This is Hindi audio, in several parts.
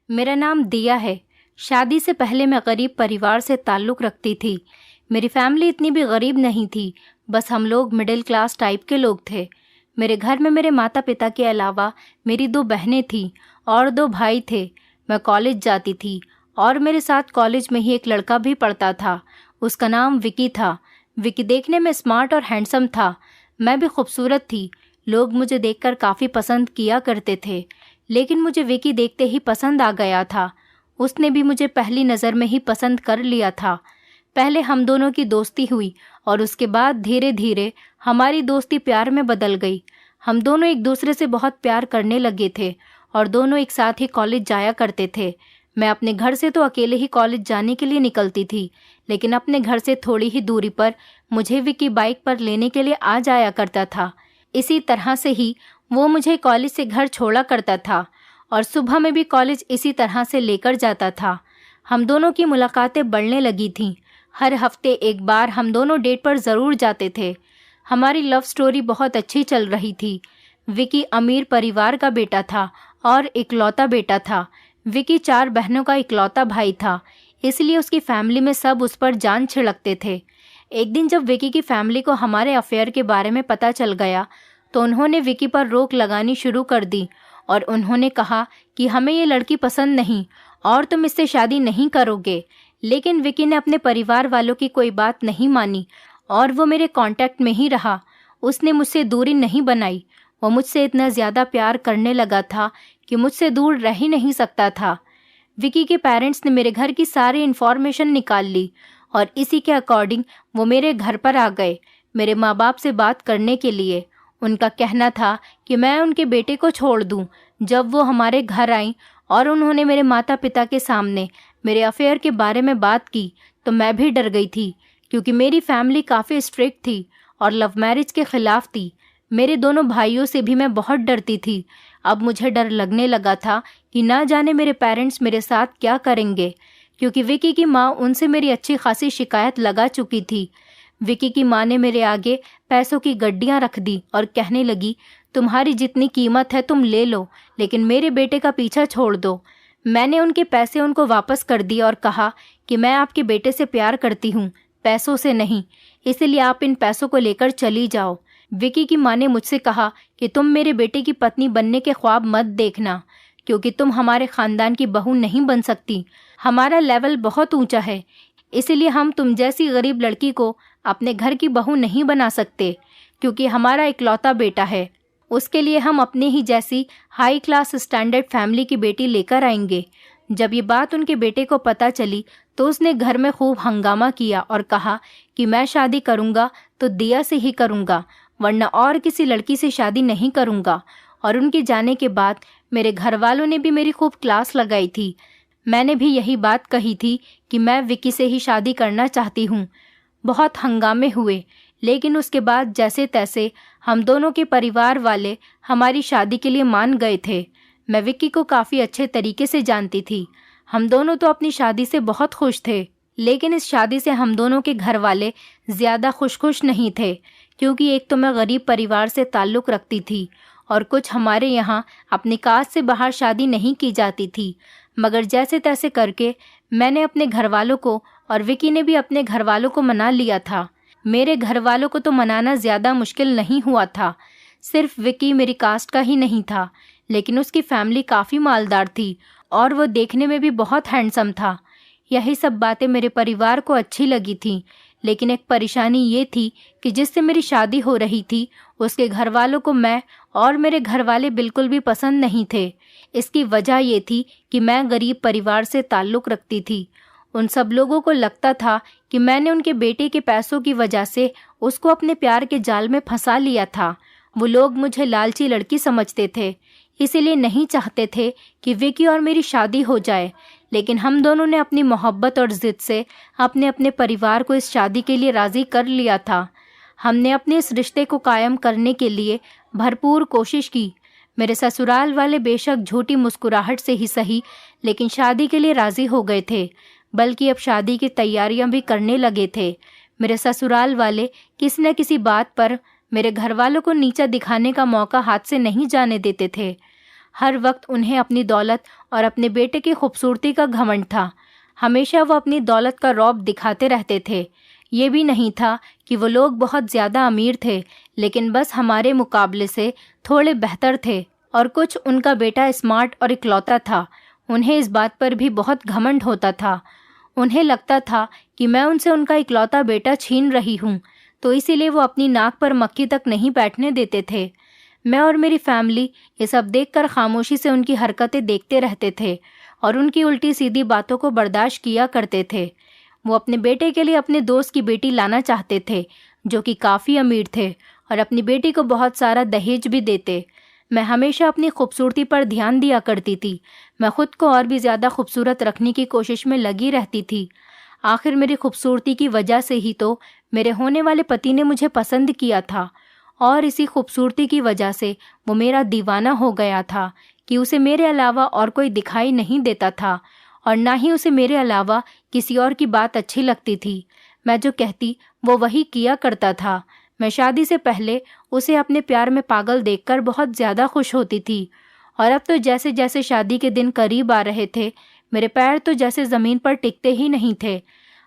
मेरा नाम दिया है। शादी से पहले मैं गरीब परिवार से ताल्लुक़ रखती थी। मेरी फैमिली इतनी भी गरीब नहीं थी, बस हम लोग मिडिल क्लास टाइप के लोग थे। मेरे घर में मेरे माता पिता के अलावा मेरी 2 बहनें थीं और 2 भाई थे। मैं कॉलेज जाती थी और मेरे साथ कॉलेज में ही एक लड़का भी पढ़ता था। उसका नाम विकी था। विकी देखने में स्मार्ट और हैंडसम था। मैं भी खूबसूरत थी। लोग मुझे देखकर काफ़ी पसंद किया करते थे, लेकिन मुझे विकी देखते ही पसंद आ गया था। उसने भी मुझे पहली नज़र में ही पसंद कर लिया था। पहले हम दोनों की दोस्ती हुई और उसके बाद धीरे धीरे हमारी दोस्ती प्यार में बदल गई। हम दोनों एक दूसरे से बहुत प्यार करने लगे थे और दोनों एक साथ ही कॉलेज जाया करते थे। मैं अपने घर से तो अकेले ही कॉलेज जाने के लिए निकलती थी, लेकिन अपने घर से थोड़ी ही दूरी पर मुझे विकी बाइक पर लेने के लिए आ जाया करता था। इसी तरह से ही वो मुझे कॉलेज से घर छोड़ा करता था और सुबह में भी कॉलेज इसी तरह से लेकर जाता था। हम दोनों की मुलाकातें बढ़ने लगी थीं। हर हफ्ते एक बार हम दोनों डेट पर ज़रूर जाते थे। हमारी लव स्टोरी बहुत अच्छी चल रही थी। विकी अमीर परिवार का बेटा था और इकलौता बेटा था। विकी 4 बहनों का इकलौता भाई था, इसलिए उसकी फैमिली में सब उस पर जान छिड़कते थे। एक दिन जब विकी की फैमिली को हमारे अफेयर के बारे में पता चल गया, तो उन्होंने विकी पर रोक लगानी शुरू कर दी और उन्होंने कहा कि हमें ये लड़की पसंद नहीं और तुम इससे शादी नहीं करोगे। लेकिन विकी ने अपने परिवार वालों की कोई बात नहीं मानी और वो मेरे कांटेक्ट में ही रहा। उसने मुझसे दूरी नहीं बनाई। वो मुझसे इतना ज़्यादा प्यार करने लगा था कि मुझसे दूर रह ही नहीं सकता था। विकी के पेरेंट्स ने मेरे घर की सारी इन्फॉर्मेशन निकाल ली और इसी के अकॉर्डिंग वो मेरे घर पर आ गए मेरे माँ बाप से बात करने के लिए। उनका कहना था कि मैं उनके बेटे को छोड़ दूं। जब वो हमारे घर आई और उन्होंने मेरे माता पिता के सामने मेरे अफेयर के बारे में बात की, तो मैं भी डर गई थी, क्योंकि मेरी फैमिली काफ़ी स्ट्रिक्ट थी और लव मैरिज के ख़िलाफ़ थी। मेरे दोनों भाइयों से भी मैं बहुत डरती थी। अब मुझे डर लगने लगा था कि ना जाने मेरे पेरेंट्स मेरे साथ क्या करेंगे, क्योंकि विकी की माँ उनसे मेरी अच्छी खासी शिकायत लगा चुकी थी। विकी की माँ ने मेरे आगे पैसों की गड्डियाँ रख दी और कहने लगी, तुम्हारी जितनी कीमत है तुम ले लो, लेकिन मेरे बेटे का पीछा छोड़ दो। मैंने उनके पैसे उनको वापस कर दिए और कहा कि मैं आपके बेटे से प्यार करती हूँ, पैसों से नहीं, इसलिए आप इन पैसों को लेकर चली जाओ। विकी की माँ ने मुझसे कहा कि तुम मेरे बेटे की पत्नी बनने के ख्वाब मत देखना, क्योंकि तुम हमारे ख़ानदान की बहू नहीं बन सकती। हमारा लेवल बहुत ऊंचा है, इसलिए हम तुम जैसी गरीब लड़की को अपने घर की बहू नहीं बना सकते, क्योंकि हमारा इकलौता बेटा है। उसके लिए हम अपने ही जैसी हाई क्लास स्टैंडर्ड फैमिली की बेटी लेकर आएंगे। जब ये बात उनके बेटे को पता चली, तो उसने घर में खूब हंगामा किया और कहा कि मैं शादी करूँगा तो दिया से ही करूँगा, वरना और किसी लड़की से शादी नहीं करूँगा। और उनके जाने के बाद मेरे घर वालों ने भी मेरी खूब क्लास लगाई थी। मैंने भी यही बात कही थी कि मैं विकी से ही शादी करना चाहती हूँ। बहुत हंगामे हुए, लेकिन उसके बाद जैसे तैसे हम दोनों के परिवार वाले हमारी शादी के लिए मान गए थे। मैं विक्की को काफ़ी अच्छे तरीके से जानती थी। हम दोनों तो अपनी शादी से बहुत खुश थे, लेकिन इस शादी से हम दोनों के घर वाले ज़्यादा खुश नहीं थे, क्योंकि एक तो मैं गरीब परिवार से ताल्लुक़ रखती थी और कुछ हमारे यहाँ अपनी कास्ट से बाहर शादी नहीं की जाती थी। मगर जैसे तैसे करके मैंने अपने घर वालों को और विकी ने भी अपने घर वालों को मना लिया था। मेरे घर वालों को तो मनाना ज़्यादा मुश्किल नहीं हुआ था। सिर्फ विकी मेरी कास्ट का ही नहीं था, लेकिन उसकी फैमिली काफ़ी मालदार थी और वो देखने में भी बहुत हैंडसम था। यही सब बातें मेरे परिवार को अच्छी लगी थी, लेकिन एक परेशानी ये थी कि जिससे मेरी शादी हो रही थी, उसके घर वालों को मैं और मेरे घर वाले बिल्कुल भी पसंद नहीं थे। इसकी वजह ये थी कि मैं गरीब परिवार से ताल्लुक़ रखती थी। उन सब लोगों को लगता था कि मैंने उनके बेटे के पैसों की वजह से उसको अपने प्यार के जाल में फंसा लिया था। वो लोग मुझे लालची लड़की समझते थे, इसीलिए नहीं चाहते थे कि विकी और मेरी शादी हो जाए। लेकिन हम दोनों ने अपनी मोहब्बत और ज़िद से अपने अपने परिवार को इस शादी के लिए राज़ी कर लिया था। हमने अपने इस रिश्ते को कायम करने के लिए भरपूर कोशिश की। मेरे ससुराल वाले बेशक झूठी मुस्कुराहट से ही सही, लेकिन शादी के लिए राज़ी हो गए थे, बल्कि अब शादी की तैयारियां भी करने लगे थे। मेरे ससुराल वाले किसी न किसी बात पर मेरे घर वालों को नीचा दिखाने का मौका हाथ से नहीं जाने देते थे। हर वक्त उन्हें अपनी दौलत और अपने बेटे की खूबसूरती का घमंड था। हमेशा वो अपनी दौलत का रौब दिखाते रहते थे। ये भी नहीं था कि वो लोग बहुत ज़्यादा अमीर थे, लेकिन बस हमारे मुकाबले से थोड़े बेहतर थे। और कुछ उनका बेटा स्मार्ट और इकलौता था। उन्हें इस बात पर भी बहुत घमंड होता था। उन्हें लगता था कि मैं उनसे उनका इकलौता बेटा छीन रही हूँ, तो इसीलिए वो अपनी नाक पर मक्खी तक नहीं बैठने देते थे। मैं और मेरी फैमिली ये सब देखकर खामोशी से उनकी हरकतें देखते रहते थे और उनकी उल्टी सीधी बातों को बर्दाश्त किया करते थे। वो अपने बेटे के लिए अपने दोस्त की बेटी लाना चाहते थे, जो कि काफ़ी अमीर थे, और अपनी बेटी को बहुत सारा दहेज भी देते। मैं हमेशा अपनी खूबसूरती पर ध्यान दिया करती थी। मैं खुद को और भी ज़्यादा खूबसूरत रखने की कोशिश में लगी रहती थी। आखिर मेरी खूबसूरती की वजह से ही तो मेरे होने वाले पति ने मुझे पसंद किया था, और इसी खूबसूरती की वजह से वो मेरा दीवाना हो गया था कि उसे मेरे अलावा और कोई दिखाई नहीं देता था, और ना ही उसे मेरे अलावा किसी और की बात अच्छी लगती थी। मैं जो कहती वो वही किया करता था। मैं शादी से पहले उसे अपने प्यार में पागल देखकर बहुत ज़्यादा खुश होती थी, और अब तो जैसे जैसे शादी के दिन करीब आ रहे थे, मेरे पैर तो जैसे ज़मीन पर टिकते ही नहीं थे।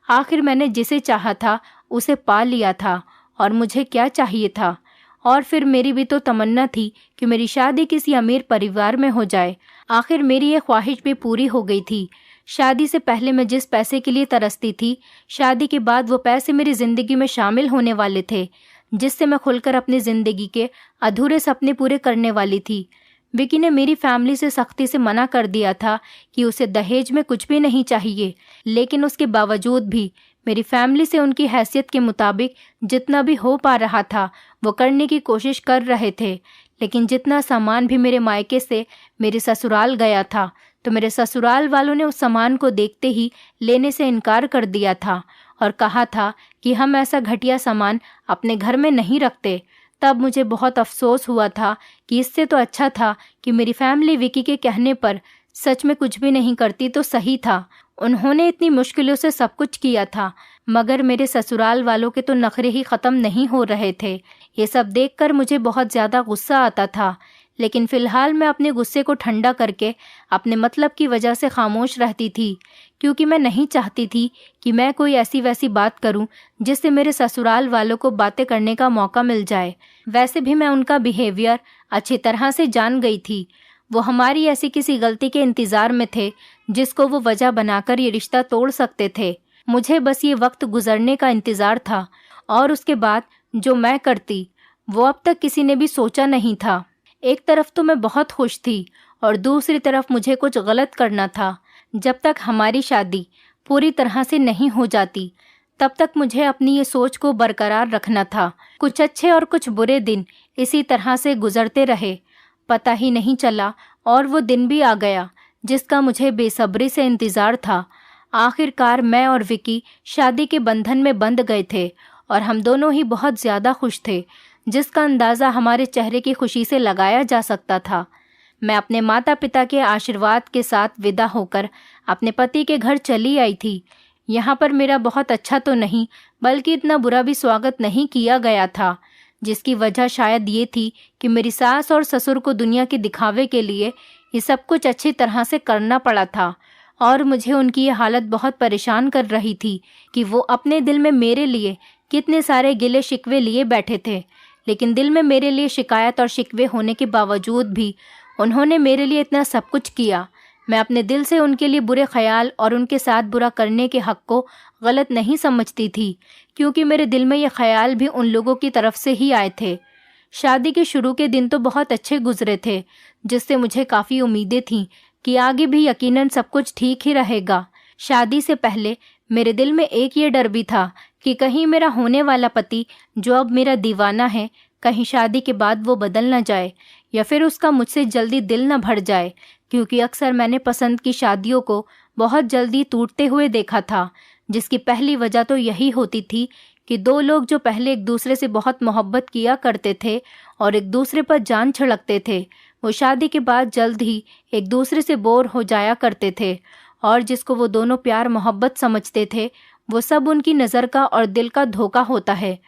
आखिर मैंने जिसे चाहा था उसे पा लिया था, और मुझे क्या चाहिए था। और फिर मेरी भी तो तमन्ना थी कि मेरी शादी किसी अमीर परिवार में हो जाए। आखिर मेरी ये ख्वाहिश भी पूरी हो गई थी। शादी से पहले मैं जिस पैसे के लिए तरसती थी, शादी के बाद वो पैसे मेरी ज़िंदगी में शामिल होने वाले थे, जिससे मैं खुलकर अपनी ज़िंदगी के अधूरे सपने पूरे करने वाली थी। विकी ने मेरी फैमिली से सख्ती से मना कर दिया था कि उसे दहेज में कुछ भी नहीं चाहिए, लेकिन उसके बावजूद भी मेरी फैमिली से उनकी हैसियत के मुताबिक जितना भी हो पा रहा था वो करने की कोशिश कर रहे थे। लेकिन जितना सामान भी मेरे मायके से मेरे ससुराल गया था, तो मेरे ससुराल वालों ने उस सामान को देखते ही लेने से इनकार कर दिया था और कहा था कि हम ऐसा घटिया सामान अपने घर में नहीं रखते। तब मुझे बहुत अफसोस हुआ था कि इससे तो अच्छा था कि मेरी फैमिली विकी के कहने पर सच में कुछ भी नहीं करती तो सही था। उन्होंने इतनी मुश्किलों से सब कुछ किया था, मगर मेरे ससुराल वालों के तो नखरे ही ख़त्म नहीं हो रहे थे। ये सब देखकर मुझे बहुत ज़्यादा गुस्सा आता था, लेकिन फ़िलहाल मैं अपने गुस्से को ठंडा करके अपने मतलब की वजह से खामोश रहती थी, क्योंकि मैं नहीं चाहती थी कि मैं कोई ऐसी वैसी बात करूं जिससे मेरे ससुराल वालों को बातें करने का मौका मिल जाए। वैसे भी मैं उनका बिहेवियर अच्छी तरह से जान गई थी। वो हमारी ऐसी किसी गलती के इंतज़ार में थे जिसको वो वजह बनाकर ये रिश्ता तोड़ सकते थे। मुझे बस ये वक्त गुजरने का इंतज़ार था, और उसके बाद जो मैं करती वो अब तक किसी ने भी सोचा नहीं था। एक तरफ तो मैं बहुत खुश थी और दूसरी तरफ मुझे कुछ गलत करना था। जब तक हमारी शादी पूरी तरह से नहीं हो जाती, तब तक मुझे अपनी ये सोच को बरकरार रखना था। कुछ अच्छे और कुछ बुरे दिन इसी तरह से गुजरते रहे, पता ही नहीं चला, और वो दिन भी आ गया जिसका मुझे बेसब्री से इंतज़ार था। आखिरकार मैं और विकी शादी के बंधन में बंध गए थे, और हम दोनों ही बहुत ज़्यादा खुश थे, जिसका अंदाज़ा हमारे चेहरे की खुशी से लगाया जा सकता था। मैं अपने माता पिता के आशीर्वाद के साथ विदा होकर अपने पति के घर चली आई थी। यहाँ पर मेरा बहुत अच्छा तो नहीं, बल्कि इतना बुरा भी स्वागत नहीं किया गया था, जिसकी वजह शायद ये थी कि मेरी सास और ससुर को दुनिया के दिखावे के लिए ये सब कुछ अच्छी तरह से करना पड़ा था, और मुझे उनकी ये हालत बहुत परेशान कर रही थी कि वो अपने दिल में मेरे लिए कितने सारे गिले शिकवे लिए बैठे थे। लेकिन दिल में मेरे लिए शिकायत और शिकवे होने के बावजूद भी उन्होंने मेरे लिए इतना सब कुछ किया। मैं अपने दिल से उनके लिए बुरे ख्याल और उनके साथ बुरा करने के हक़ को गलत नहीं समझती थी, क्योंकि मेरे दिल में ये ख्याल भी उन लोगों की तरफ से ही आए थे। शादी के शुरू के दिन तो बहुत अच्छे गुजरे थे, जिससे मुझे काफ़ी उम्मीदें थीं कि आगे भी यकीनन सब कुछ ठीक ही रहेगा। शादी से पहले मेरे दिल में एक ये डर भी था कि कहीं मेरा होने वाला पति, जो अब मेरा दीवाना है, कहीं शादी के बाद वो बदल ना जाए, या फिर उसका मुझसे जल्दी दिल न भर जाए, क्योंकि अक्सर मैंने पसंद की शादियों को बहुत जल्दी टूटते हुए देखा था, जिसकी पहली वजह तो यही होती थी कि दो लोग जो पहले एक दूसरे से बहुत मोहब्बत किया करते थे और एक दूसरे पर जान छिड़कते थे, वो शादी के बाद जल्द ही एक दूसरे से बोर हो जाया करते थे, और जिसको वो दोनों प्यार मोहब्बत समझते थे, वो सब उनकी नज़र का और दिल का धोखा होता है।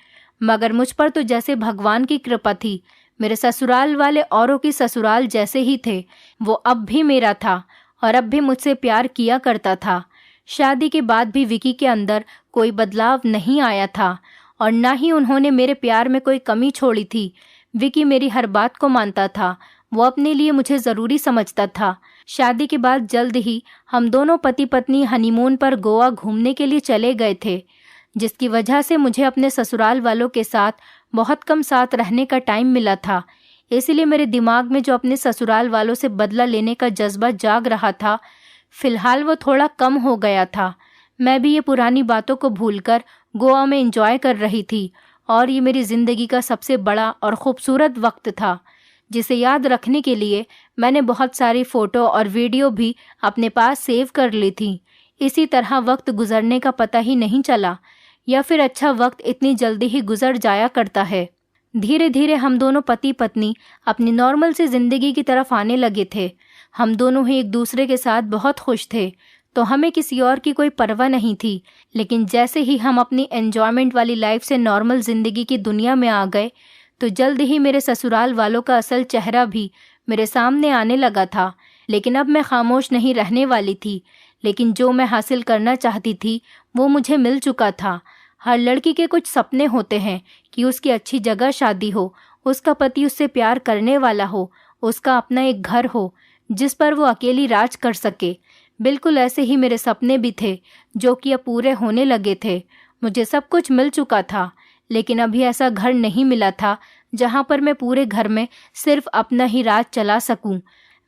मगर मुझ पर तो जैसे भगवान की कृपा थी। मेरे ससुराल वाले औरों की ससुराल जैसे ही थे। वो अब भी मेरा था और अब भी मुझसे प्यार किया करता था। शादी के बाद भी विकी के अंदर कोई बदलाव नहीं आया था और ना ही उन्होंने मेरे प्यार में कोई कमी छोड़ी थी। विकी मेरी हर बात को मानता था। वो अपने लिए मुझे ज़रूरी समझता था। शादी के बाद जल्द ही हम दोनों पति पत्नी हनीमून पर गोवा घूमने के लिए चले गए थे, जिसकी वजह से मुझे अपने ससुराल वालों के साथ बहुत कम साथ रहने का टाइम मिला था। इसलिए मेरे दिमाग में जो अपने ससुराल वालों से बदला लेने का जज्बा जाग रहा था, फिलहाल वो थोड़ा कम हो गया था। मैं भी ये पुरानी बातों को भूलकर गोवा में एंजॉय कर रही थी और ये मेरी ज़िंदगी का सबसे बड़ा और ख़ूबसूरत वक्त था, जिसे याद रखने के लिए मैंने बहुत सारी फ़ोटो और वीडियो भी अपने पास सेव कर ली थी। इसी तरह वक्त गुजरने का पता ही नहीं चला, या फिर अच्छा वक्त इतनी जल्दी ही गुजर जाया करता है। धीरे धीरे हम दोनों पति पत्नी अपनी नॉर्मल सी ज़िंदगी की तरफ आने लगे थे। हम दोनों ही एक दूसरे के साथ बहुत खुश थे, तो हमें किसी और की कोई परवाह नहीं थी। लेकिन जैसे ही हम अपनी एन्जॉयमेंट वाली लाइफ से नॉर्मल ज़िंदगी की दुनिया में आ गए, तो जल्द ही मेरे ससुराल वालों का असल चेहरा भी मेरे सामने आने लगा था। लेकिन अब मैं खामोश नहीं रहने वाली थी। लेकिन जो मैं हासिल करना चाहती थी वो मुझे मिल चुका था। हर लड़की के कुछ सपने होते हैं कि उसकी अच्छी जगह शादी हो, उसका पति उससे प्यार करने वाला हो, उसका अपना एक घर हो जिस पर वो अकेली राज कर सके। बिल्कुल ऐसे ही मेरे सपने भी थे, जो कि अब पूरे होने लगे थे। मुझे सब कुछ मिल चुका था, लेकिन अभी ऐसा घर नहीं मिला था जहाँ पर मैं पूरे घर में सिर्फ अपना ही राज चला सकूं।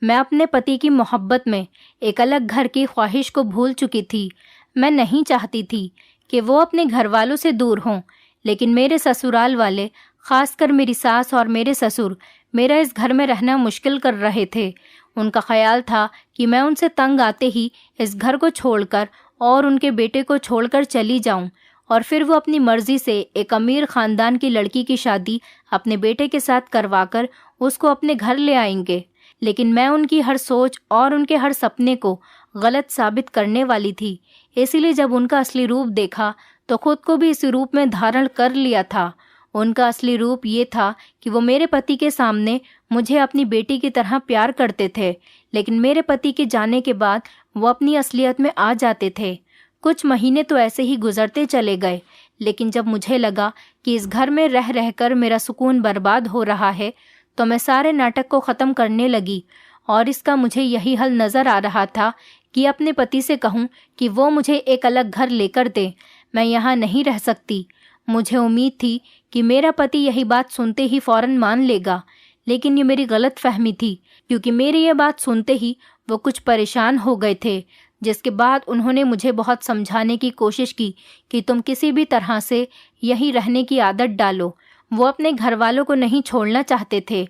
मैं अपने पति की मोहब्बत में एक अलग घर की ख्वाहिश को भूल चुकी थी। मैं नहीं चाहती थी कि वो अपने घर वालों से दूर हों, लेकिन मेरे ससुराल वाले, खासकर मेरी सास और मेरे ससुर, मेरा इस घर में रहना मुश्किल कर रहे थे। उनका ख्याल था कि मैं उनसे तंग आते ही इस घर को छोड़कर और उनके बेटे को छोड़कर चली जाऊं, और फिर वो अपनी मर्जी से एक अमीर ख़ानदान की लड़की की शादी अपने बेटे के साथ करवाकर उसको अपने घर ले आएंगे। लेकिन मैं उनकी हर सोच और उनके हर सपने को गलत साबित करने वाली थी। इसीलिए जब उनका असली रूप देखा तो खुद को भी इस रूप में धारण कर लिया था। उनका असली रूप ये था कि वो मेरे पति के सामने मुझे अपनी बेटी की तरह प्यार करते थे, लेकिन मेरे पति के जाने के बाद वो अपनी असलियत में आ जाते थे। कुछ महीने तो ऐसे ही गुजरते चले गए, लेकिन जब मुझे लगा कि इस घर में रह रहकर मेरा सुकून बर्बाद हो रहा है, तो मैं सारे नाटक को ख़त्म करने लगी। और इसका मुझे यही हल नज़र आ रहा था कि अपने पति से कहूँ कि वो मुझे एक अलग घर लेकर दे। मैं यहाँ नहीं रह सकती। मुझे उम्मीद थी कि मेरा पति यही बात सुनते ही फ़ौरन मान लेगा, लेकिन ये मेरी गलत फहमी थी, क्योंकि मेरी ये बात सुनते ही वो कुछ परेशान हो गए थे। जिसके बाद उन्होंने मुझे बहुत समझाने की कोशिश की कि तुम किसी भी तरह से यहीं रहने की आदत डालो। वो अपने घर वालों को नहीं छोड़ना चाहते थे।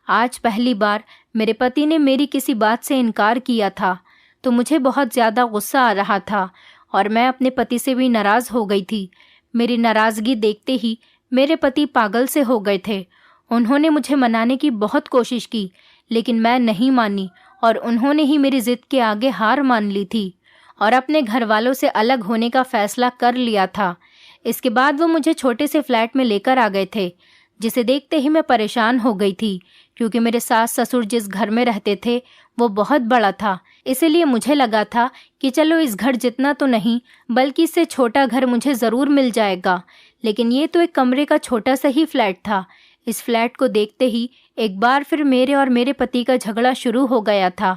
आज पहली बार मेरे पति ने मेरी किसी बात से इनकार किया था, तो मुझे बहुत ज़्यादा गुस्सा आ रहा था और मैं अपने पति से भी नाराज़ हो गई थी। मेरी नाराज़गी देखते ही मेरे पति पागल से हो गए थे। उन्होंने मुझे मनाने की बहुत कोशिश की, लेकिन मैं नहीं मानी और उन्होंने ही मेरी ज़िद के आगे हार मान ली थी और अपने घर वालों से अलग होने का फ़ैसला कर लिया था। इसके बाद वो मुझे छोटे से फ्लैट में लेकर आ गए थे, जिसे देखते ही मैं परेशान हो गई थी, क्योंकि मेरे सास ससुर जिस घर में रहते थे वो बहुत बड़ा था। इसीलिए मुझे लगा था कि चलो इस घर जितना तो नहीं, बल्कि इससे छोटा घर मुझे ज़रूर मिल जाएगा। लेकिन ये तो एक कमरे का छोटा सा ही फ्लैट था। इस फ्लैट को देखते ही एक बार फिर मेरे और मेरे पति का झगड़ा शुरू हो गया था।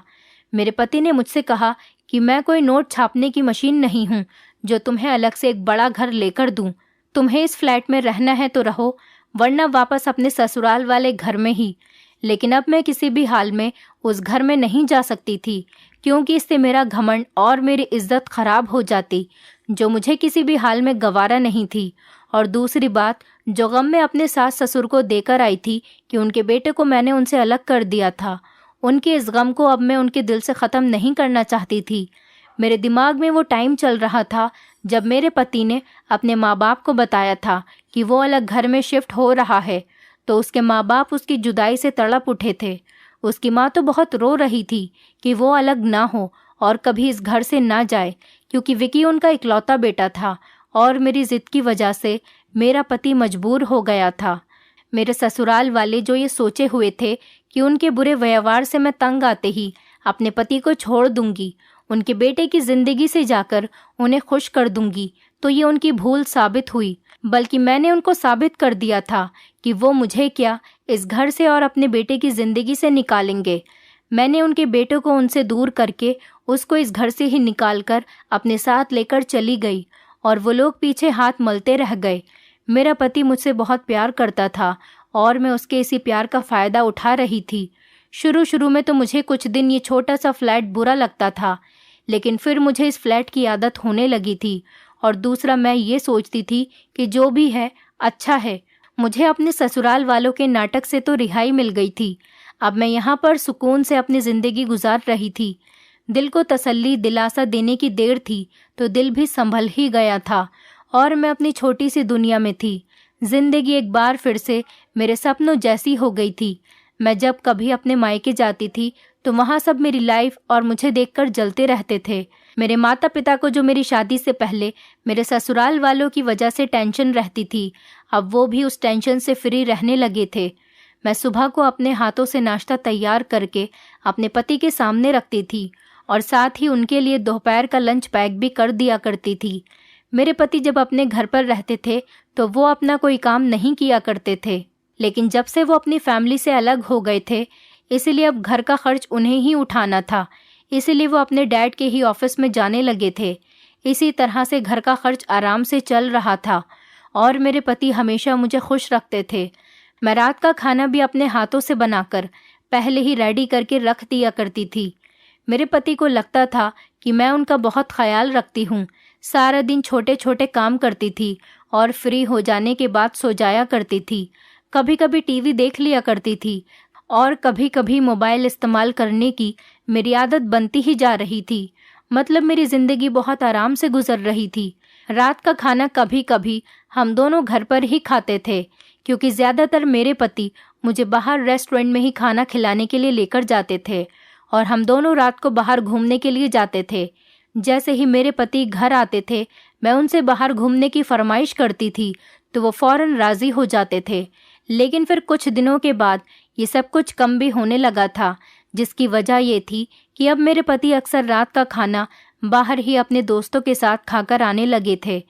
मेरे पति ने मुझसे कहा कि मैं कोई नोट छापने की मशीन नहीं हूँ जो तुम्हें अलग से एक बड़ा घर लेकर दूँ। तुम्हें इस फ्लैट में रहना है तो रहो, वरना वापस अपने ससुराल वाले घर में ही। लेकिन अब मैं किसी भी हाल में उस घर में नहीं जा सकती थी, क्योंकि इससे मेरा घमंड और मेरी इज्जत खराब हो जाती, जो मुझे किसी भी हाल में गवारा नहीं थी। और दूसरी बात, जो गम मैं अपने सास ससुर को देकर आई थी कि उनके बेटे को मैंने उनसे अलग कर दिया था, उनके इस गम को अब मैं उनके दिल से ख़त्म नहीं करना चाहती थी। मेरे दिमाग में वो टाइम चल रहा था जब मेरे पति ने अपने माँ बाप को बताया था कि वो अलग घर में शिफ्ट हो रहा है, तो उसके माँ बाप उसकी जुदाई से तड़प उठे थे। उसकी माँ तो बहुत रो रही थी कि वो अलग ना हो और कभी इस घर से ना जाए, क्योंकि विकी उनका इकलौता बेटा था और मेरी ज़िद की वजह से मेरा पति मजबूर हो गया था। मेरे ससुराल वाले जो ये सोचे हुए थे कि उनके बुरे व्यवहार से मैं तंग आते ही अपने पति को छोड़ दूंगी, उनके बेटे की जिंदगी से जाकर उन्हें खुश कर दूंगी, तो ये उनकी भूल साबित हुई। बल्कि मैंने उनको साबित कर दिया था कि वो मुझे क्या, इस घर से और अपने बेटे की जिंदगी से निकालेंगे। मैंने उनके बेटे को उनसे दूर करके उसको इस घर से ही निकालकर अपने साथ लेकर चली गई और वो लोग पीछे हाथ मलते रह गए। मेरा पति मुझसे बहुत प्यार करता था और मैं उसके इसी प्यार का फ़ायदा उठा रही थी। शुरू में तो मुझे कुछ दिन ये छोटा सा फ्लैट बुरा लगता था, लेकिन फिर मुझे इस फ्लैट की आदत होने लगी थी। और दूसरा, मैं ये सोचती थी कि जो भी है अच्छा है। मुझे अपने ससुराल वालों के नाटक से तो रिहाई मिल गई थी। अब मैं यहाँ पर सुकून से अपनी ज़िंदगी गुजार रही थी। दिल को तसल्ली दिलासा देने की देर थी तो दिल भी संभल ही गया था और मैं अपनी छोटी सी दुनिया में थी। जिंदगी एक बार फिर से मेरे सपनों जैसी हो गई थी। मैं जब कभी अपने मायके जाती थी तो वहाँ सब मेरी लाइफ और मुझे देखकर जलते रहते थे। मेरे माता पिता को जो मेरी शादी से पहले मेरे ससुराल वालों की वजह से टेंशन रहती थी, अब वो भी उस टेंशन से फ्री रहने लगे थे। मैं सुबह को अपने हाथों से नाश्ता तैयार करके अपने पति के सामने रखती थी और साथ ही उनके लिए दोपहर का लंच पैक भी कर दिया करती थी। मेरे पति जब अपने घर पर रहते थे तो वो अपना कोई काम नहीं किया करते थे, लेकिन जब से वो अपनी फैमिली से अलग हो गए थे, इसीलिए अब घर का खर्च उन्हें ही उठाना था। इसीलिए वो अपने डैड के ही ऑफिस में जाने लगे थे। इसी तरह से घर का खर्च आराम से चल रहा था और मेरे पति हमेशा मुझे खुश रखते थे। मैं रात का खाना भी अपने हाथों से बनाकर पहले ही रेडी करके रख दिया करती थी। मेरे पति को लगता था कि मैं उनका बहुत ख्याल रखती हूँ। सारा दिन छोटे छोटे काम करती थी और फ्री हो जाने के बाद सो जाया करती थी। कभी कभी टीवी देख लिया करती थी और कभी कभी मोबाइल इस्तेमाल करने की मेरी आदत बनती ही जा रही थी। मतलब मेरी ज़िंदगी बहुत आराम से गुजर रही थी। रात का खाना कभी कभी हम दोनों घर पर ही खाते थे, क्योंकि ज़्यादातर मेरे पति मुझे बाहर रेस्टोरेंट में ही खाना खिलाने के लिए लेकर जाते थे और हम दोनों रात को बाहर घूमने के लिए जाते थे। जैसे ही मेरे पति घर आते थे, मैं उनसे बाहर घूमने की फरमाइश करती थी तो वो फ़ौरन राज़ी हो जाते थे। लेकिन फिर कुछ दिनों के बाद ये सब कुछ कम भी होने लगा था, जिसकी वजह ये थी कि अब मेरे पति अक्सर रात का खाना बाहर ही अपने दोस्तों के साथ खाकर आने लगे थे,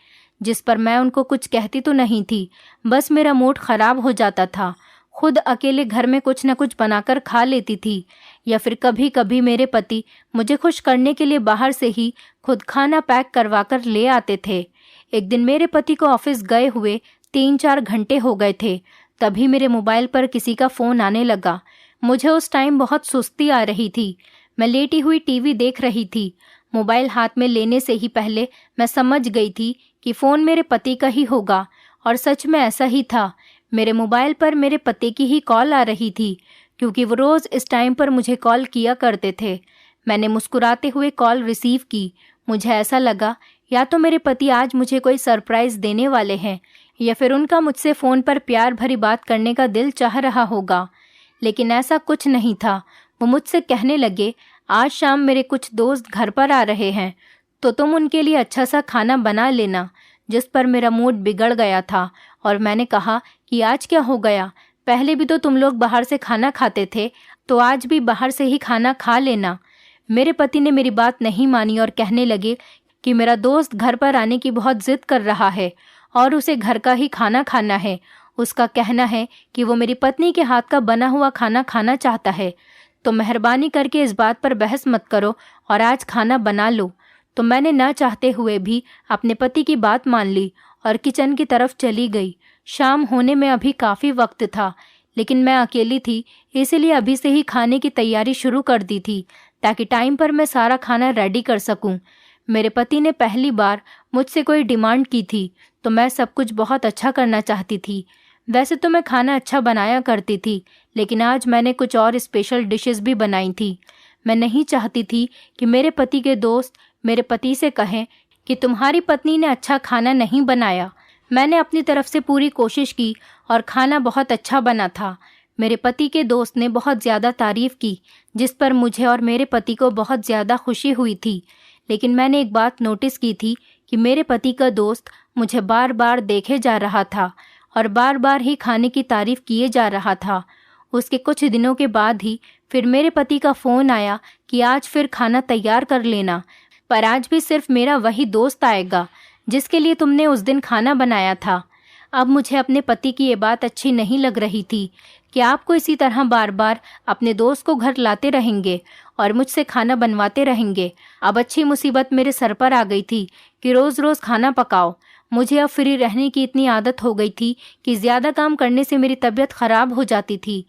जिस पर मैं उनको कुछ कहती तो नहीं थी, बस मेरा मूड ख़राब हो जाता था। खुद अकेले घर में कुछ न कुछ बनाकर खा लेती थी, या फिर कभी कभी मेरे पति मुझे खुश करने के लिए बाहर से ही खुद खाना पैक करवा कर ले आते थे। एक दिन मेरे पति को ऑफिस गए हुए 3-4 घंटे हो गए थे, तभी मेरे मोबाइल पर किसी का फ़ोन आने लगा। मुझे उस टाइम बहुत सुस्ती आ रही थी। मैं लेटी हुई टीवी देख रही थी। मोबाइल हाथ में लेने से ही पहले मैं समझ गई थी कि फ़ोन मेरे पति का ही होगा, और सच में ऐसा ही था। मेरे मोबाइल पर मेरे पति की ही कॉल आ रही थी, क्योंकि वो रोज़ इस टाइम पर मुझे कॉल किया करते थे। मैंने मुस्कुराते हुए कॉल रिसीव की। मुझे ऐसा लगा या तो मेरे पति आज मुझे कोई सरप्राइज़ देने वाले हैं, या फिर उनका मुझसे फ़ोन पर प्यार भरी बात करने का दिल चाह रहा होगा। लेकिन ऐसा कुछ नहीं था। वो मुझसे कहने लगे, आज शाम मेरे कुछ दोस्त घर पर आ रहे हैं तो तुम उनके लिए अच्छा सा खाना बना लेना। जिस पर मेरा मूड बिगड़ गया था और मैंने कहा कि आज क्या हो गया, पहले भी तो तुम लोग बाहर से खाना खाते थे, तो आज भी बाहर से ही खाना खा लेना। मेरे पति ने मेरी बात नहीं मानी और कहने लगे कि मेरा दोस्त घर पर आने की बहुत ज़िद कर रहा है और उसे घर का ही खाना खाना है। उसका कहना है कि वो मेरी पत्नी के हाथ का बना हुआ खाना खाना चाहता है, तो मेहरबानी करके इस बात पर बहस मत करो और आज खाना बना लो। तो मैंने ना चाहते हुए भी अपने पति की बात मान ली और किचन की तरफ चली गई। शाम होने में अभी काफ़ी वक्त था, लेकिन मैं अकेली थी, इसीलिए अभी से ही खाने की तैयारी शुरू कर दी थी ताकि टाइम पर मैं सारा खाना रेडी कर सकूं। मेरे पति ने पहली बार मुझसे कोई डिमांड की थी, तो मैं सब कुछ बहुत अच्छा करना चाहती थी। वैसे तो मैं खाना अच्छा बनाया करती थी, लेकिन आज मैंने कुछ और स्पेशल डिशेस भी बनाई थी। मैं नहीं चाहती थी कि मेरे पति के दोस्त मेरे पति से कहें कि तुम्हारी पत्नी ने अच्छा खाना नहीं बनाया। मैंने अपनी तरफ से पूरी कोशिश की और खाना बहुत अच्छा बना था। मेरे पति के दोस्त ने बहुत ज़्यादा तारीफ़ की, जिस पर मुझे और मेरे पति को बहुत ज़्यादा खुशी हुई थी। लेकिन मैंने एक बात नोटिस की थी कि मेरे पति का दोस्त मुझे बार बार देखे जा रहा था और बार बार ही खाने की तारीफ किए जा रहा था। उसके कुछ दिनों के बाद ही फिर मेरे पति का फ़ोन आया कि आज फिर खाना तैयार कर लेना, पर आज भी सिर्फ मेरा वही दोस्त आएगा जिसके लिए तुमने उस दिन खाना बनाया था। अब मुझे अपने पति की ये बात अच्छी नहीं लग रही थी कि आपको इसी तरह बार बार अपने दोस्त को घर लाते रहेंगे और मुझसे खाना बनवाते रहेंगे। अब अच्छी मुसीबत मेरे सर पर आ गई थी कि रोज़ रोज़ खाना पकाओ। मुझे अब फ्री रहने की इतनी आदत हो गई थी कि ज़्यादा काम करने से मेरी तबीयत ख़राब हो जाती थी।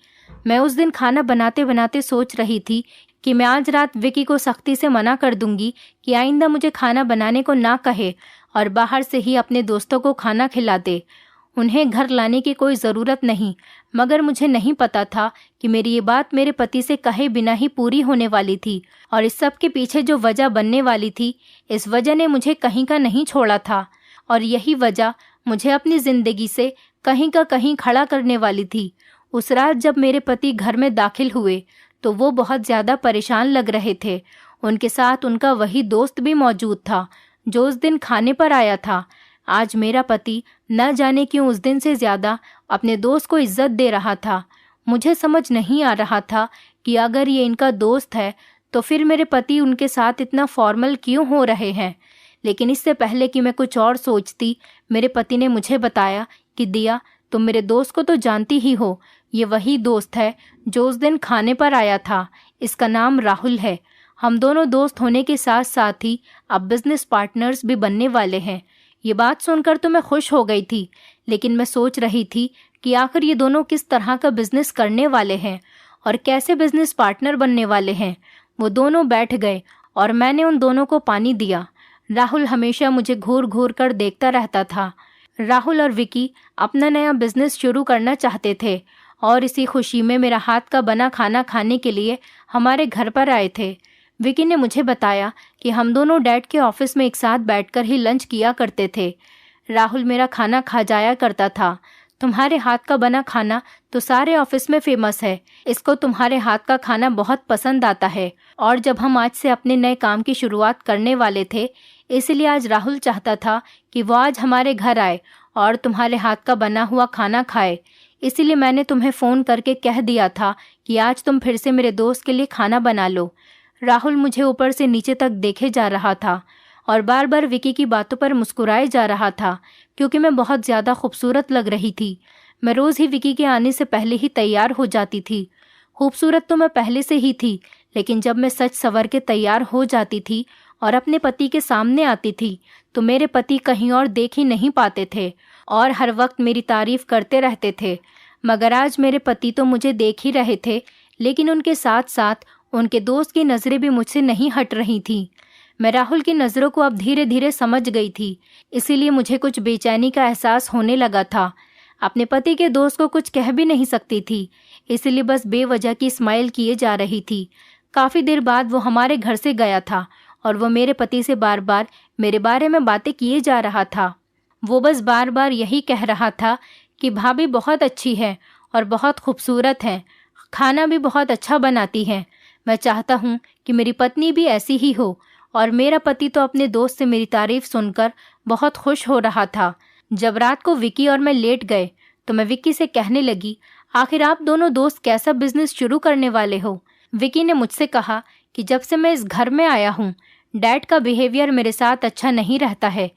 मैं उस दिन खाना बनाते बनाते सोच रही थी कि मैं आज रात विकी को सख्ती से मना कर दूंगी कि आइंदा मुझे खाना बनाने को ना कहे और बाहर से ही अपने दोस्तों को खाना खिला दे। उन्हें घर लाने की कोई ज़रूरत नहीं, मगर मुझे नहीं पता था कि मेरी ये बात मेरे पति से कहे बिना ही पूरी होने वाली थी और इस सब के पीछे जो वजह बनने वाली थी, इस वजह ने मुझे कहीं का नहीं छोड़ा था और यही वजह मुझे अपनी ज़िंदगी से कहीं का कहीं खड़ा करने वाली थी। उस रात जब मेरे पति घर में दाखिल हुए तो वो बहुत ज़्यादा परेशान लग रहे थे। उनके साथ उनका वही दोस्त भी मौजूद था जो उस दिन खाने पर आया था। आज मेरा पति न जाने क्यों उस दिन से ज़्यादा अपने दोस्त को इज्जत दे रहा था। मुझे समझ नहीं आ रहा था कि अगर ये इनका दोस्त है तो फिर मेरे पति उनके साथ इतना फॉर्मल क्यों हो रहे हैं। लेकिन इससे पहले कि मैं कुछ और सोचती, मेरे पति ने मुझे बताया कि दिया, तुम मेरे दोस्त को तो जानती ही हो, ये वही दोस्त है जो उस दिन खाने पर आया था। इसका नाम राहुल है। हम दोनों दोस्त होने के साथ साथ ही अब बिजनेस पार्टनर्स भी बनने वाले हैं। ये बात सुनकर तो मैं खुश हो गई थी, लेकिन मैं सोच रही थी कि आखिर ये दोनों किस तरह का बिजनेस करने वाले हैं और कैसे बिजनेस पार्टनर बनने वाले हैं। वो दोनों बैठ गए और मैंने उन दोनों को पानी दिया। राहुल हमेशा मुझे घूर घूर कर देखता रहता था। राहुल और विकी अपना नया बिजनेस शुरू करना चाहते थे और इसी खुशी में मेरा हाथ का बना खाना खाने के लिए हमारे घर पर आए थे। विकी ने मुझे बताया कि हम दोनों डैड के ऑफिस में एक साथ बैठकर ही लंच किया करते थे। राहुल मेरा खाना खा जाया करता था। तुम्हारे हाथ का बना खाना तो सारे ऑफिस में फेमस है, इसको तुम्हारे हाथ का खाना बहुत पसंद आता है। और जब हम आज से अपने नए काम की शुरुआत करने वाले थे, इसलिए आज राहुल चाहता था कि वो आज हमारे घर आए और तुम्हारे हाथ का बना हुआ खाना खाए। इसीलिए मैंने तुम्हें फ़ोन करके कह दिया था कि आज तुम फिर से मेरे दोस्त के लिए खाना बना लो। राहुल मुझे ऊपर से नीचे तक देखे जा रहा था और बार बार विकी की बातों पर मुस्कुराए जा रहा था क्योंकि मैं बहुत ज़्यादा खूबसूरत लग रही थी। मैं रोज़ ही विकी के आने से पहले ही तैयार हो जाती थी। खूबसूरत तो मैं पहले से ही थी, लेकिन जब मैं सच संवर के तैयार हो जाती थी और अपने पति के सामने आती थी तो मेरे पति कहीं और देख ही नहीं पाते थे और हर वक्त मेरी तारीफ करते रहते थे। मगर आज मेरे पति तो मुझे देख ही रहे थे, लेकिन उनके साथ साथ उनके दोस्त की नज़रें भी मुझसे नहीं हट रही थीं। मैं राहुल की नज़रों को अब धीरे धीरे समझ गई थी, इसीलिए मुझे कुछ बेचैनी का एहसास होने लगा था। अपने पति के दोस्त को कुछ कह भी नहीं सकती थी, इसलिए बस बेवजह की स्माइल किए जा रही थी। काफ़ी देर बाद वो हमारे घर से गया था और वो मेरे पति से बार बार मेरे बारे में बातें किए जा रहा था। वो बस बार बार यही कह रहा था कि भाभी बहुत अच्छी है और बहुत खूबसूरत है, खाना भी बहुत अच्छा बनाती हैं। मैं चाहता हूँ कि मेरी पत्नी भी ऐसी ही हो। और मेरा पति तो अपने दोस्त से मेरी तारीफ सुनकर बहुत खुश हो रहा था। जब रात को विकी और मैं लेट गए तो मैं विकी से कहने लगी, आखिर आप दोनों दोस्त कैसा बिजनेस शुरू करने वाले हो। विकी ने मुझसे कहा कि जब से मैं इस घर में आया हूँ, डैड का बिहेवियर मेरे साथ अच्छा नहीं रहता है।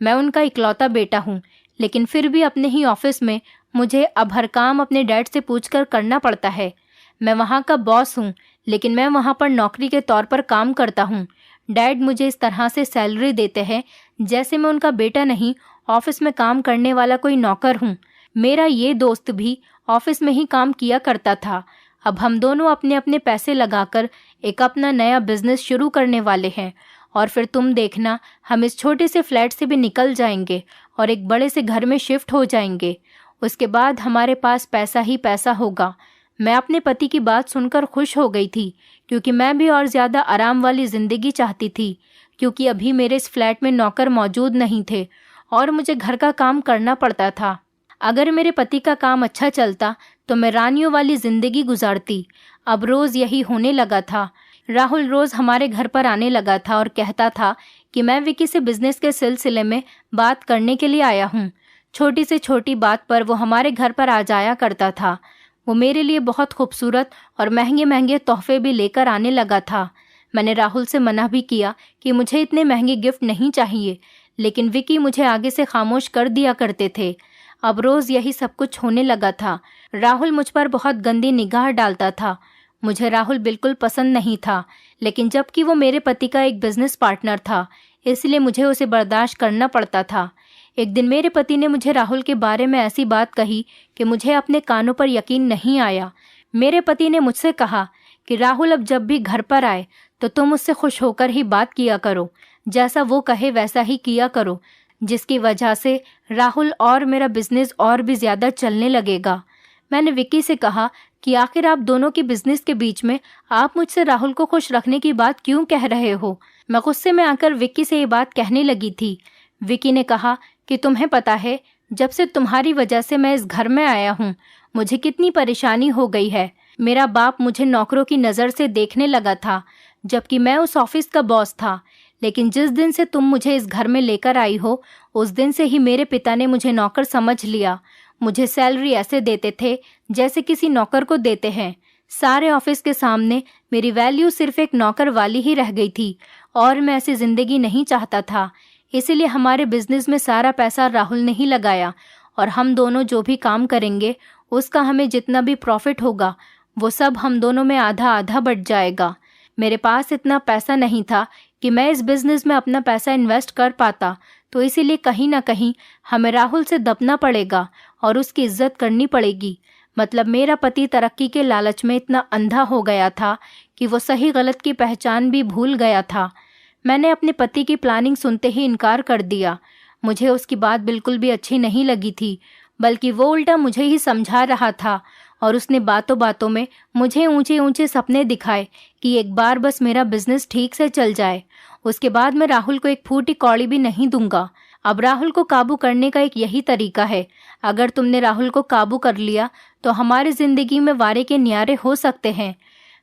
मैं उनका इकलौता बेटा हूँ, लेकिन फिर भी अपने ही ऑफिस में मुझे अब हर काम अपने डैड से पूछकर करना पड़ता है। मैं वहाँ का बॉस हूँ, लेकिन मैं वहाँ पर नौकरी के तौर पर काम करता हूँ। डैड मुझे इस तरह से सैलरी देते हैं जैसे मैं उनका बेटा नहीं, ऑफिस में काम करने वाला कोई नौकर हूँ। मेरा ये दोस्त भी ऑफिस में ही काम किया करता था। अब हम दोनों अपने अपने पैसे लगाकर एक अपना नया बिजनेस शुरू करने वाले हैं और फिर तुम देखना, हम इस छोटे से फ्लैट से भी निकल जाएंगे और एक बड़े से घर में शिफ्ट हो जाएंगे। उसके बाद हमारे पास पैसा ही पैसा होगा। मैं अपने पति की बात सुनकर खुश हो गई थी क्योंकि मैं भी और ज़्यादा आराम वाली ज़िंदगी चाहती थी, क्योंकि अभी मेरे इस फ्लैट में नौकर मौजूद नहीं थे और मुझे घर का काम करना पड़ता था। अगर मेरे पति का काम अच्छा चलता तो मैं रानियों वाली ज़िंदगी गुजारती। अब रोज़ यही होने लगा था। राहुल रोज़ हमारे घर पर आने लगा था और कहता था कि मैं विकी से बिजनेस के सिलसिले में बात करने के लिए आया हूँ। छोटी से छोटी बात पर वो हमारे घर पर आ जाया करता था। वो मेरे लिए बहुत खूबसूरत और महंगे महंगे तोहफे भी लेकर आने लगा था। मैंने राहुल से मना भी किया कि मुझे इतने महंगे गिफ्ट नहीं चाहिए, लेकिन विकी मुझे आगे से खामोश कर दिया करते थे। अब रोज़ यही सब कुछ होने लगा था। राहुल मुझ पर बहुत गंदी निगाह डालता था। मुझे राहुल बिल्कुल पसंद नहीं था, लेकिन जबकि वो मेरे पति का एक बिजनेस पार्टनर था, इसलिए मुझे उसे बर्दाश्त करना पड़ता था। एक दिन मेरे पति ने मुझे राहुल के बारे में ऐसी बात कही कि मुझे अपने कानों पर यकीन नहीं आया। मेरे पति ने मुझसे कहा कि राहुल अब जब भी घर पर आए तो तुम उससे खुश होकर ही बात किया करो, जैसा वो कहे वैसा ही किया करो, जिसकी वजह से राहुल और मेरा बिजनेस और भी ज़्यादा चलने लगेगा। मैंने विक्की से कहा कि आखिर आप दोनों के बिजनेस के बीच में आप मुझसे राहुल को खुश रखने की बात क्यों कह रहे हो। मैं गुस्से में आकर विक्की से ये बात कहने लगी थी। विक्की ने कहा कि तुम्हें पता है, जब से तुम्हारी वजह से मैं इस घर में आया हूँ, मुझे कितनी परेशानी हो गई है। मेरा बाप मुझे नौकरों की नज़र से देखने लगा था, जबकि मैं उस ऑफिस का बॉस था। लेकिन जिस दिन से तुम मुझे इस घर में लेकर आई हो, उस दिन से ही मेरे पिता ने मुझे नौकर समझ लिया। मुझे सैलरी ऐसे देते थे जैसे किसी नौकर को देते हैं। सारे ऑफिस के सामने मेरी वैल्यू सिर्फ एक नौकर वाली ही रह गई थी, और मैं ऐसी ज़िंदगी नहीं चाहता था। इसीलिए हमारे बिजनेस में सारा पैसा राहुल ने ही लगाया, और हम दोनों जो भी काम करेंगे उसका हमें जितना भी प्रॉफिट होगा वो सब हम दोनों में आधा आधा बट जाएगा। मेरे पास इतना पैसा नहीं था कि मैं इस बिज़नेस में अपना पैसा इन्वेस्ट कर पाता, तो इसीलिए कहीं ना कहीं हमें राहुल से दबना पड़ेगा और उसकी इज्जत करनी पड़ेगी। मतलब मेरा पति तरक्की के लालच में इतना अंधा हो गया था कि वो सही गलत की पहचान भी भूल गया था। मैंने अपने पति की प्लानिंग सुनते ही इनकार कर दिया। मुझे उसकी बात बिल्कुल भी अच्छी नहीं लगी थी, बल्कि वो उल्टा मुझे ही समझा रहा था, और उसने बातों बातों में मुझे ऊंचे ऊंचे सपने दिखाए कि एक बार बस मेरा बिजनेस ठीक से चल जाए, उसके बाद मैं राहुल को एक फूटी कौड़ी भी नहीं दूंगा। अब राहुल को काबू करने का एक यही तरीका है। अगर तुमने राहुल को काबू कर लिया तो हमारी ज़िंदगी में वारे के न्यारे हो सकते हैं।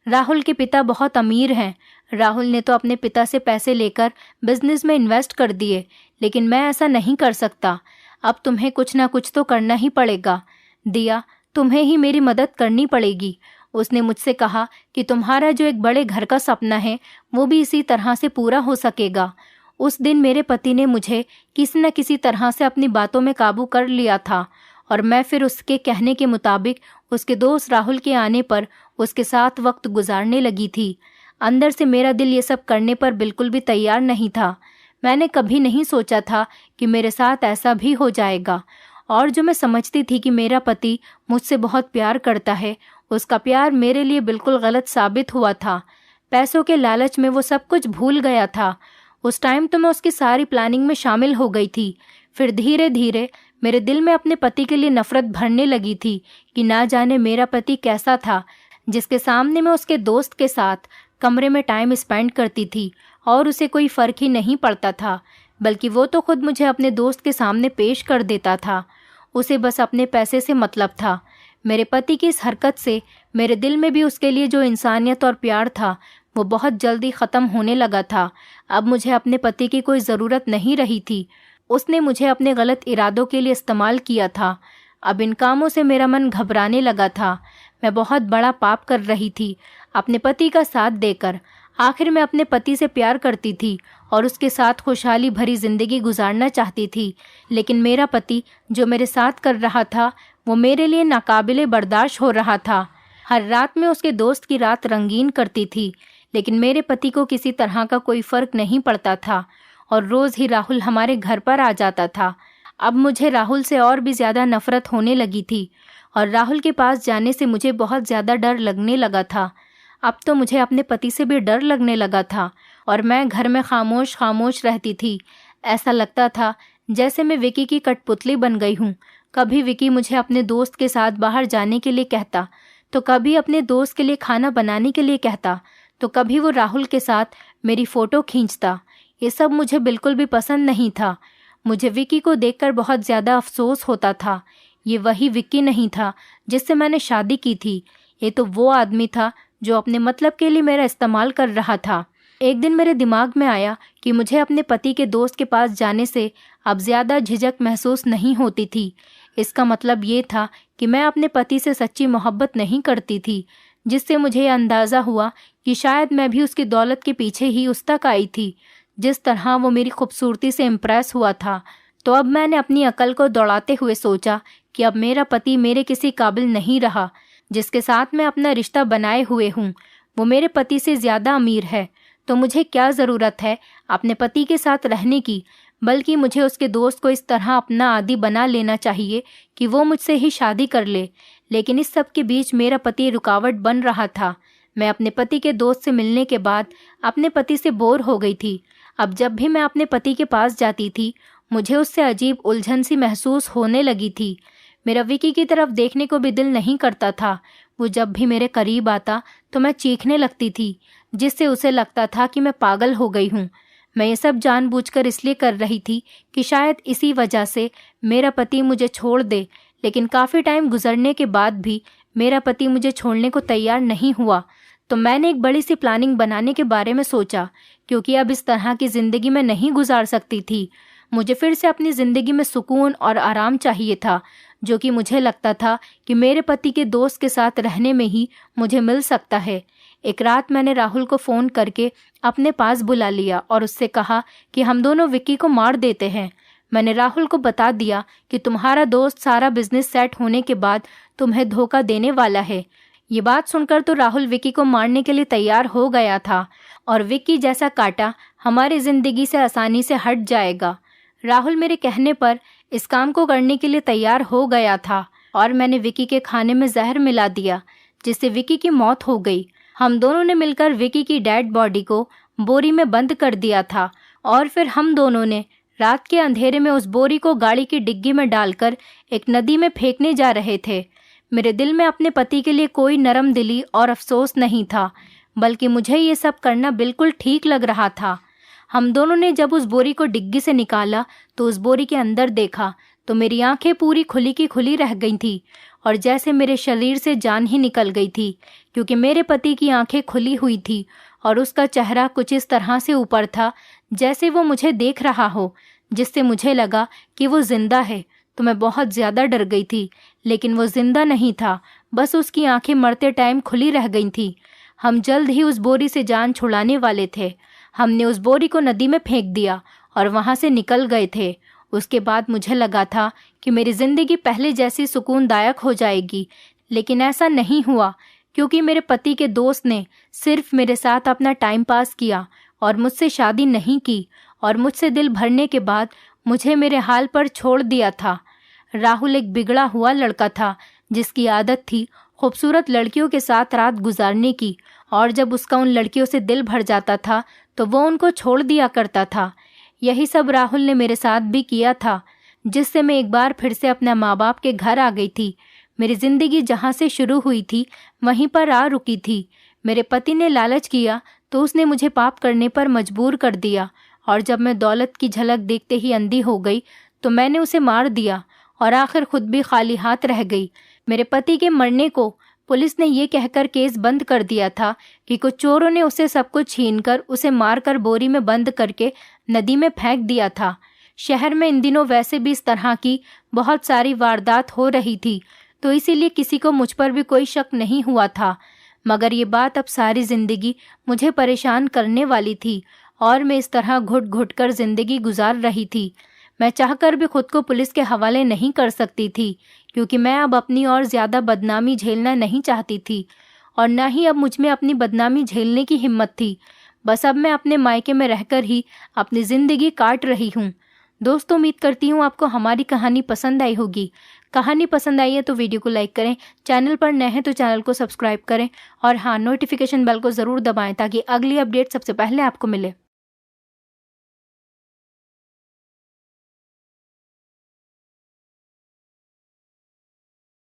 राहुल के पिता बहुत अमीर हैं। राहुल ने तो अपने पिता से पैसे लेकर बिजनेस में इन्वेस्ट कर दिए, लेकिन मैं ऐसा नहीं कर सकता। अब तुम्हें कुछ ना कुछ तो करना ही पड़ेगा। दिया, तुम्हें ही मेरी मदद करनी पड़ेगी। उसने मुझसे कहा कि तुम्हारा जो एक बड़े घर का सपना है वो भी इसी तरह से पूरा हो सकेगा। उस दिन मेरे पति ने मुझे किसी न किसी तरह से अपनी बातों में काबू कर लिया था, और मैं फिर उसके कहने के मुताबिक उसके दोस्त राहुल के आने पर उसके साथ वक्त गुजारने लगी थी। अंदर से मेरा दिल ये सब करने पर बिल्कुल भी तैयार नहीं था। मैंने कभी नहीं सोचा था कि मेरे साथ ऐसा भी हो जाएगा। और जो मैं समझती थी कि मेरा पति मुझसे बहुत प्यार करता है, उसका प्यार मेरे लिए बिल्कुल गलत साबित हुआ था। पैसों के लालच में वो सब कुछ भूल गया था। उस टाइम तो मैं उसकी सारी प्लानिंग में शामिल हो गई थी। फिर धीरे धीरे मेरे दिल में अपने पति के लिए नफरत भरने लगी थी कि ना जाने मेरा पति कैसा था, जिसके सामने मैं उसके दोस्त के साथ कमरे में टाइम स्पेंड करती थी और उसे कोई फ़र्क ही नहीं पड़ता था, बल्कि वो तो खुद मुझे अपने दोस्त के सामने पेश कर देता था। उसे बस अपने पैसे से मतलब था। मेरे पति की इस हरकत से मेरे दिल में भी उसके लिए जो इंसानियत और प्यार था वो बहुत जल्दी ख़त्म होने लगा था। अब मुझे अपने पति की कोई ज़रूरत नहीं रही थी। उसने मुझे अपने गलत इरादों के लिए इस्तेमाल किया था। अब इन कामों से मेरा मन घबराने लगा था। मैं बहुत बड़ा पाप कर रही थी अपने पति का साथ देकर। आखिर मैं अपने पति से प्यार करती थी और उसके साथ खुशहाली भरी ज़िंदगी गुजारना चाहती थी, लेकिन मेरा पति जो मेरे साथ कर रहा था वो मेरे लिए नाकाबिले बर्दाश्त हो रहा था। हर रात में उसके दोस्त की रात रंगीन करती थी, लेकिन मेरे पति को किसी तरह का कोई फ़र्क नहीं पड़ता था, और रोज़ ही राहुल हमारे घर पर आ जाता था। अब मुझे राहुल से और भी ज़्यादा नफ़रत होने लगी थी, और राहुल के पास जाने से मुझे बहुत ज़्यादा डर लगने लगा था। अब तो मुझे अपने पति से भी डर लगने लगा था, और मैं घर में खामोश खामोश रहती थी। ऐसा लगता था जैसे मैं विकी की कठपुतली बन गई हूँ। कभी विकी मुझे अपने दोस्त के साथ बाहर जाने के लिए कहता, तो कभी अपने दोस्त के लिए खाना बनाने के लिए कहता, तो कभी वो राहुल के साथ मेरी फ़ोटो खींचता। ये सब मुझे बिल्कुल भी पसंद नहीं था। मुझे विकी को देखकर बहुत ज़्यादा अफसोस होता था। ये वही विकी नहीं था जिससे मैंने शादी की थी। ये तो वो आदमी था जो अपने मतलब के लिए मेरा इस्तेमाल कर रहा था। एक दिन मेरे दिमाग में आया कि मुझे अपने पति के दोस्त के पास जाने से अब ज़्यादा झिझक महसूस नहीं होती थी। इसका मतलब ये था कि मैं अपने पति से सच्ची मोहब्बत नहीं करती थी, जिससे मुझे यह अंदाज़ा हुआ कि शायद मैं भी उसकी दौलत के पीछे ही उस तक आई थी, जिस तरह वो मेरी खूबसूरती से इम्प्रेस हुआ था। तो अब मैंने अपनी अकल को दौड़ाते हुए सोचा कि अब मेरा पति मेरे किसी काबिल नहीं रहा। जिसके साथ मैं अपना रिश्ता बनाए हुए हूँ वो मेरे पति से ज़्यादा अमीर है, तो मुझे क्या ज़रूरत है अपने पति के साथ रहने की, बल्कि मुझे उसके दोस्त को इस तरह अपना आदी बना लेना चाहिए कि वो मुझसे ही शादी कर ले। लेकिन इस सब के बीच मेरा पति रुकावट बन रहा था। मैं अपने पति के दोस्त से मिलने के बाद अपने पति से बोर हो गई थी। अब जब भी मैं अपने पति के पास जाती थी मुझे उससे अजीब उलझन सी महसूस होने लगी थी। मेरा विकी की तरफ देखने को भी दिल नहीं करता था। वो जब भी मेरे करीब आता तो मैं चीखने लगती थी, जिससे उसे लगता था कि मैं पागल हो गई हूँ। मैं ये सब जानबूझकर इसलिए कर रही थी कि शायद इसी वजह से मेरा पति मुझे छोड़ दे। लेकिन काफ़ी टाइम गुजरने के बाद भी मेरा पति मुझे छोड़ने को तैयार नहीं हुआ। तो मैंने एक बड़ी सी प्लानिंग बनाने के बारे में सोचा, क्योंकि अब इस तरह की ज़िंदगी मैं नहीं गुजार सकती थी। मुझे फिर से अपनी ज़िंदगी में सुकून और आराम चाहिए था, जो कि मुझे लगता था कि मेरे पति के दोस्त के साथ रहने में ही मुझे मिल सकता है। एक रात मैंने राहुल को फ़ोन करके अपने पास बुला लिया और उससे कहा कि हम दोनों विक्की को मार देते हैं। मैंने राहुल को बता दिया कि तुम्हारा दोस्त सारा बिजनेस सेट होने के बाद तुम्हें धोखा देने वाला है। ये बात सुनकर तो राहुल विक्की को मारने के लिए तैयार हो गया था और विक्की जैसा कांटा हमारी ज़िंदगी से आसानी से हट जाएगा। राहुल मेरे कहने पर इस काम को करने के लिए तैयार हो गया था और मैंने विक्की के खाने में जहर मिला दिया, जिससे विक्की की मौत हो गई। हम दोनों ने मिलकर विक्की की डेड बॉडी को बोरी में बंद कर दिया था और फिर हम दोनों ने रात के अंधेरे में उस बोरी को गाड़ी की डिग्गी में डालकर एक नदी में फेंकने जा रहे थे। मेरे दिल में अपने पति के लिए कोई नरम दिली और अफसोस नहीं था, बल्कि मुझे ये सब करना बिल्कुल ठीक लग रहा था। हम दोनों ने जब उस बोरी को डिग्गी से निकाला तो उस बोरी के अंदर देखा तो मेरी आंखें पूरी खुली की खुली रह गई थी और जैसे मेरे शरीर से जान ही निकल गई थी, क्योंकि मेरे पति की आंखें खुली हुई थी और उसका चेहरा कुछ इस तरह से ऊपर था जैसे वो मुझे देख रहा हो, जिससे मुझे लगा कि वो जिंदा है। तो मैं बहुत ज़्यादा डर गई थी, लेकिन वो जिंदा नहीं था, बस उसकी आंखें मरते टाइम खुली रह गई थी। हम जल्द ही उस बोरी से जान छुड़ाने वाले थे। हमने उस बोरी को नदी में फेंक दिया और वहाँ से निकल गए थे। उसके बाद मुझे लगा था कि मेरी ज़िंदगी पहले जैसी सुकूनदायक हो जाएगी, लेकिन ऐसा नहीं हुआ, क्योंकि मेरे पति के दोस्त ने सिर्फ मेरे साथ अपना टाइम पास किया और मुझसे शादी नहीं की और मुझसे दिल भरने के बाद मुझे मेरे हाल पर छोड़ दिया था। राहुल एक बिगड़ा हुआ लड़का था जिसकी आदत थी खूबसूरत लड़कियों के साथ रात गुजारने की, और जब उसका उन लड़कियों से दिल भर जाता था तो वो उनको छोड़ दिया करता था। यही सब राहुल ने मेरे साथ भी किया था, जिससे मैं एक बार फिर से अपने माँ बाप के घर आ गई थी। मेरी ज़िंदगी जहाँ से शुरू हुई थी वहीं पर आ रुकी थी। मेरे पति ने लालच किया तो उसने मुझे पाप करने पर मजबूर कर दिया, और जब मैं दौलत की झलक देखते ही अंधी हो गई तो मैंने उसे मार दिया और आखिर खुद भी खाली हाथ रह गई। मेरे पति के मरने को पुलिस ने ये कहकर केस बंद कर दिया था कि कुछ चोरों ने उसे सब कुछ छीनकर उसे मारकर बोरी में बंद करके नदी में फेंक दिया था। शहर में इन दिनों वैसे भी इस तरह की बहुत सारी वारदात हो रही थी, तो इसीलिए किसी को मुझ पर भी कोई शक नहीं हुआ था। मगर ये बात अब सारी ज़िंदगी मुझे परेशान करने वाली थी और मैं इस तरह घुट घुट कर ज़िंदगी गुजार रही थी। मैं चाहकर भी खुद को पुलिस के हवाले नहीं कर सकती थी, क्योंकि मैं अब अपनी और ज़्यादा बदनामी झेलना नहीं चाहती थी, और न ही अब मुझ में अपनी बदनामी झेलने की हिम्मत थी। बस अब मैं अपने मायके में रहकर ही अपनी ज़िंदगी काट रही हूँ। दोस्तों, उम्मीद करती हूँ आपको हमारी कहानी पसंद आई होगी। कहानी पसंद आई है तो वीडियो को लाइक करें, चैनल पर नए हैं तो चैनल को सब्सक्राइब करें, और हाँ, नोटिफिकेशन बेल को ज़रूर दबाएं ताकि अगली अपडेट सबसे पहले आपको मिले।